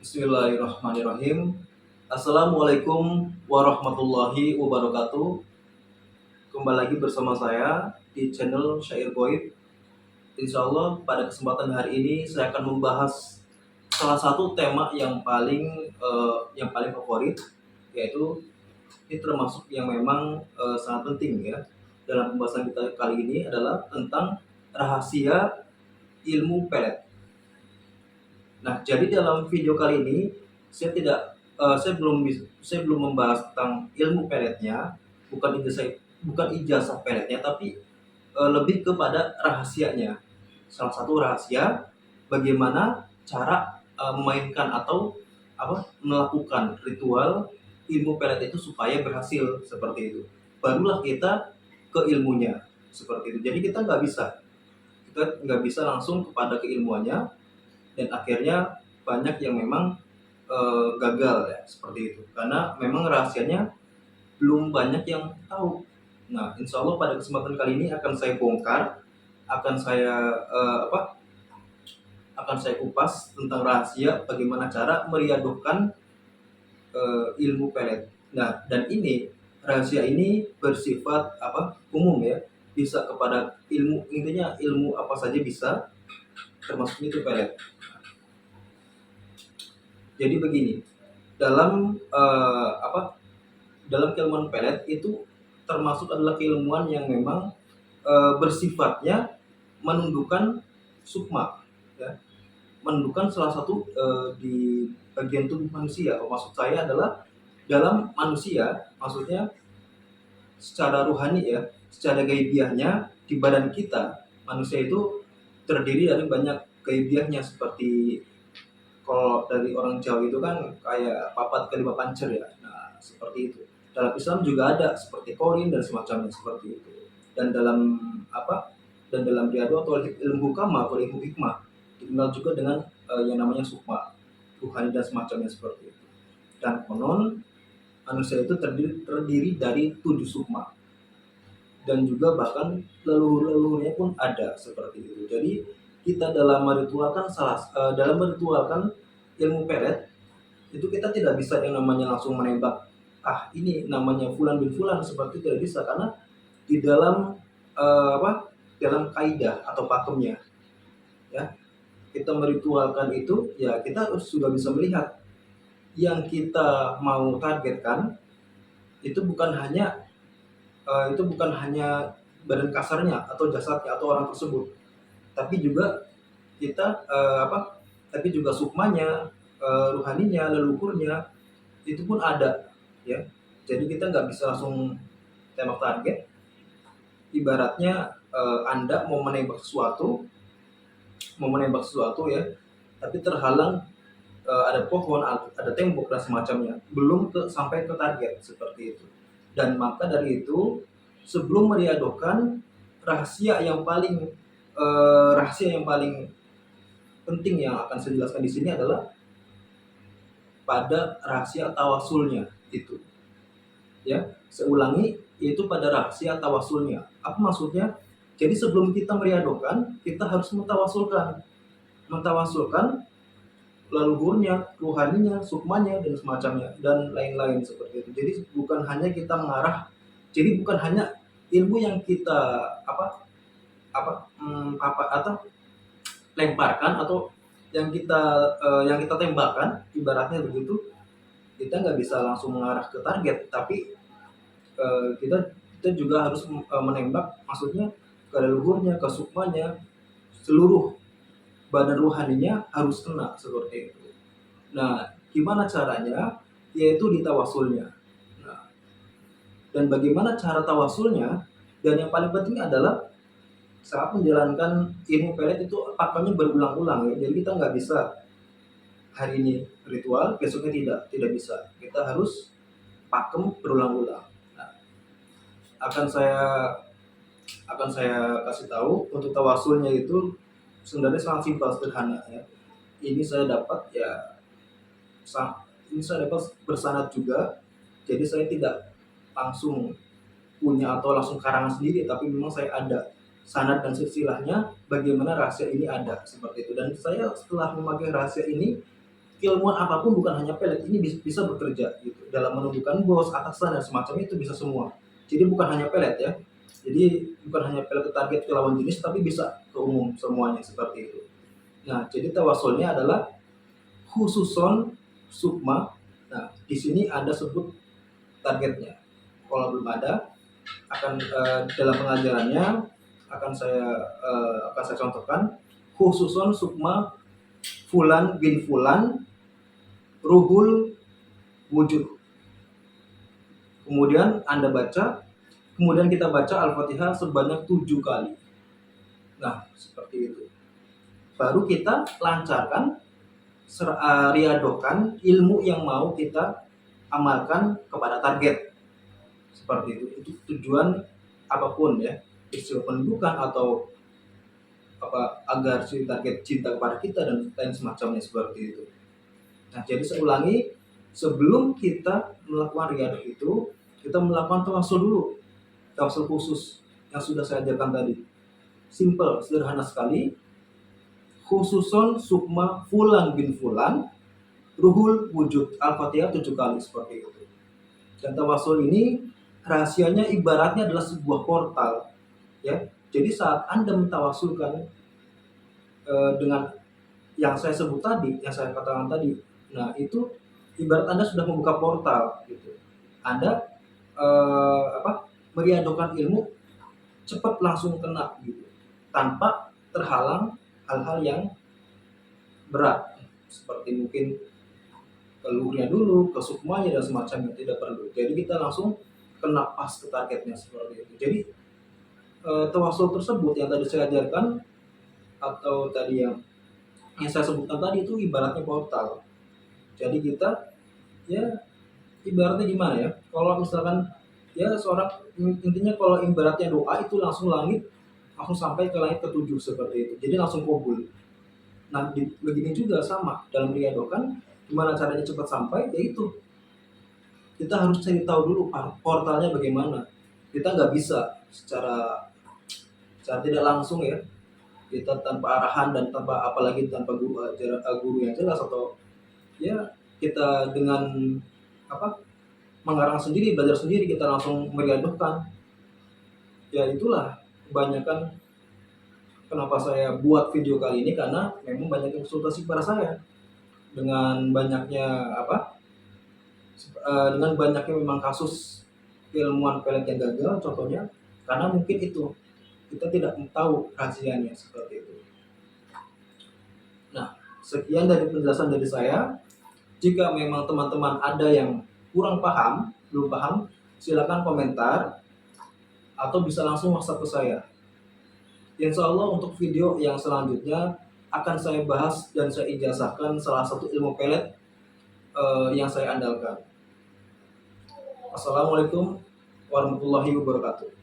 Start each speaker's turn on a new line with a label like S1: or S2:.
S1: Bismillahirrahmanirrahim. Assalamualaikum warahmatullahi wabarakatuh. Kembali lagi bersama saya di channel Syair Goib. Insya Allah pada kesempatan hari ini saya akan membahas salah satu tema yang paling favorit, yaitu ini termasuk yang memang sangat penting ya. Dalam pembahasan kita kali ini adalah tentang rahasia ilmu pelet. Nah, jadi dalam video kali ini saya tidak saya belum membahas tentang ilmu peletnya, bukan ijazah peletnya, tapi lebih kepada rahasianya. Salah satu rahasia bagaimana cara memainkan atau melakukan ritual ilmu pelet itu supaya berhasil seperti itu. Barulah kita ke ilmunya seperti itu. Jadi kita nggak bisa langsung kepada keilmuannya, dan akhirnya banyak yang memang gagal ya seperti itu karena memang rahasianya belum banyak yang tahu. Nah, insya Allah pada kesempatan kali ini akan saya bongkar, akan saya akan saya kupas tentang rahasia bagaimana cara meriadohkan ilmu pelet. Nah, dan ini rahasia ini bersifat umum ya, bisa kepada ilmu, intinya ilmu apa saja bisa, termasuk itu pelet. Jadi begini, dalam dalam keilmuan pelet itu termasuk adalah keilmuan yang memang bersifatnya menundukkan sukma ya, menundukkan salah satu di bagian tubuh manusia. Maksud saya adalah dalam manusia, maksudnya secara ruhani ya, secara gaibiahnya di badan kita manusia itu terdiri dari banyak gaibiahnya, seperti kalau dari orang Jawa itu kan kayak papat kelima pancer ya. Nah, seperti itu. Dalam Islam juga ada seperti korin dan semacamnya seperti itu. Dan dalam apa? Dan dalam riado atau ilmu hukama atau ilmu hikmah dikenal juga dengan yang namanya sukma, ruhani dan semacamnya seperti itu. Dan konon manusia itu terdiri dari 7 sukma, dan juga bahkan leluhur-leluhurnya pun ada seperti itu. Jadi kita dalam meritualkan ilmu pelet itu kita tidak bisa yang namanya langsung menembak, ini namanya fulan bin fulan, seperti itu tidak bisa, karena di dalam dalam kaidah atau pakemnya ya, kita meritualkan itu ya, kita harus juga bisa melihat yang kita mau targetkan itu bukan hanya badan kasarnya atau jasadnya atau orang tersebut, tapi juga kita tapi juga sukmanya, ruhaninya, leluhurnya itu pun ada ya. Jadi kita nggak bisa langsung tembak target. Ibaratnya Anda mau menembak sesuatu ya, tapi terhalang ada pohon, ada tembok dan semacamnya, belum sampai ke target seperti itu. Dan maka dari itu, sebelum meriadohkan, rahasia yang paling penting yang akan saya jelaskan di sini adalah pada rahasia tawasulnya itu. Ya, saya ulangi, yaitu pada rahasia tawasulnya. Apa maksudnya? Jadi sebelum kita meriadohkan, kita harus mentawasulkan leluhurnya, ruhaninya, sukmanya dan semacamnya dan lain-lain seperti itu. Jadi bukan hanya kita mengarah, jadi bukan hanya ilmu yang kita atau lemparkan atau yang kita tembakkan, ibaratnya begitu. Kita nggak bisa langsung mengarah ke target, tapi kita juga harus menembak, maksudnya ke leluhurnya, ke sukmanya, seluruh badan ruhaninya harus kena seperti itu. Nah, gimana caranya? Yaitu di tawasulnya. Nah, dan bagaimana cara tawasulnya? Dan yang paling penting adalah saat menjalankan ilmu pelet itu pakemnya berulang-ulang ya. Jadi kita nggak bisa hari ini ritual, besoknya tidak bisa. Kita harus pakem berulang-ulang. Nah, akan saya kasih tahu untuk tawasulnya itu sebenarnya sangat simpel, sederhana ya. Ini saya dapat bersanad juga. Jadi saya tidak langsung punya atau langsung karangan sendiri, tapi memang saya ada sanad dan silsilahnya bagaimana rahasia ini ada seperti itu. Dan saya setelah memakai rahasia ini, keilmuan apapun, bukan hanya pelet, ini bisa bekerja gitu dalam menentukan bos, atasan dan semacamnya, itu bisa semua. Jadi bukan hanya pelet ya. Jadi bukan hanya pelet ke target ke lawan jenis, tapi bisa ke umum semuanya seperti itu. Nah, jadi tawasulnya adalah khususon sukma. Nah, di sini ada sebut targetnya. Kalau belum ada, akan dalam pengajarannya akan saya contohkan khususon sukma fulan bin fulan ruhul wujud. Kemudian Anda baca, kemudian kita baca Al-Fatihah sebanyak 7 kali. Nah, seperti itu. Baru kita lancarkan, riadokan ilmu yang mau kita amalkan kepada target. Seperti itu. Itu tujuan apapun ya, istilah pendudukan atau apa, agar si target cinta kepada kita dan lain semacamnya seperti itu. Nah, jadi saya ulangi, sebelum kita melakukan riadah itu, kita melakukan tawasul dulu. Tawasul khusus yang sudah saya ajarkan tadi. Simple, sederhana sekali. Khususon sukma fulan bin fulan ruhul wujud, Al-Fatihah 7 kali seperti itu. Dan tawasul ini rahasianya ibaratnya adalah sebuah portal ya. Jadi saat Anda mentawasulkan dengan yang saya sebut tadi, yang saya katakan tadi, nah itu ibarat Anda sudah membuka portal gitu. Anda meriadokan ilmu cepat langsung kena gitu, tanpa terhalang hal-hal yang berat seperti mungkin ke luhurnya dulu, ke sukmanya dan semacamnya, tidak perlu. Jadi kita langsung kena pas ke targetnya seperti itu. Jadi tawasul tersebut yang tadi saya ajarkan atau tadi yang saya sebutkan tadi itu ibaratnya portal. Jadi kita ya ibaratnya gimana ya? Kalau misalkan ya seorang, intinya kalau ibaratnya doa itu langsung langit, langsung sampai ke langit ke-7 seperti itu. Jadi langsung kabul. Nah, begini juga sama dalam riadokan, gimana caranya cepat sampai, yaitu kita harus cari tahu dulu portalnya bagaimana. Kita nggak bisa secara tidak langsung ya, kita tanpa arahan dan tanpa, apalagi tanpa guru yang jelas, atau ya kita dengan mengarang sendiri, belajar sendiri, kita langsung meriadokan. Ya itulah kebanyakan kenapa saya buat video kali ini, karena memang banyak yang konsultasi kepada saya dengan banyaknya dengan banyaknya memang kasus keilmuan pelet yang gagal contohnya, karena mungkin itu kita tidak tahu rahasianya seperti itu. Nah, sekian dari penjelasan dari saya. Jika memang teman-teman ada yang kurang paham, belum paham, silakan komentar atau bisa langsung WhatsApp ke saya. Insya Allah untuk video yang selanjutnya akan saya bahas dan saya ijazahkan salah satu ilmu pelet yang saya andalkan. Assalamualaikum warahmatullahi wabarakatuh.